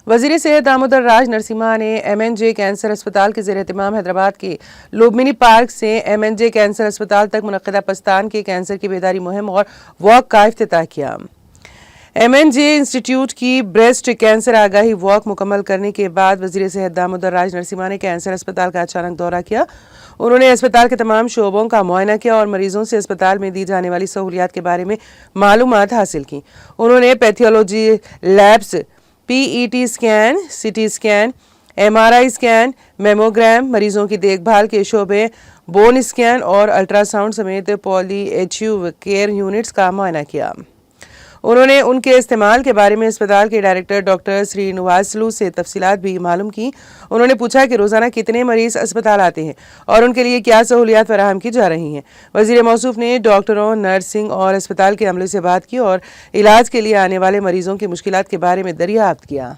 وزیر صحت دامودر راج نرسمہا نے MNJ کینسر اسپتال کے زیر اہتمام حیدرآباد کے لوبمنی پارک سے MNJ کینسر اسپتال تک منعقدہ پستان کے کینسر کی بیداری مہم اور واک کا افتتاح کیا۔ MNJ انسٹیٹیوٹ کی بریسٹ کینسر آگاہی واک مکمل کرنے کے بعد وزیر صحت دامودر راج نرسمہا نے کینسر اسپتال کا اچانک دورہ کیا۔ انہوں نے اسپتال کے تمام شعبوں کا معائنہ کیا اور مریضوں سے اسپتال میں دی جانے والی سہولیات کے بارے میں معلومات حاصل کی۔ انہوں نے pathology labs, PET scan, CT scan, MRI scan, میموگرام، مریضوں کی دیکھ بھال کے شعبے، بون اسکین اور الٹرا ساؤنڈ سمیت پولی ایچیو کیئر یونٹس کا معائنہ کیا۔ انہوں نے ان کے استعمال کے بارے میں اسپتال کے ڈائریکٹر ڈاکٹر سرینواسلو سے تفصیلات بھی معلوم کی۔ انہوں نے پوچھا کہ روزانہ کتنے مریض اسپتال آتے ہیں اور ان کے لیے کیا سہولیات فراہم کی جا رہی ہیں۔ وزیر موصوف نے ڈاکٹروں، نرسنگ اور اسپتال کے عملے سے بات کی اور علاج کے لیے آنے والے مریضوں کی مشکلات کے بارے میں دریافت کیا۔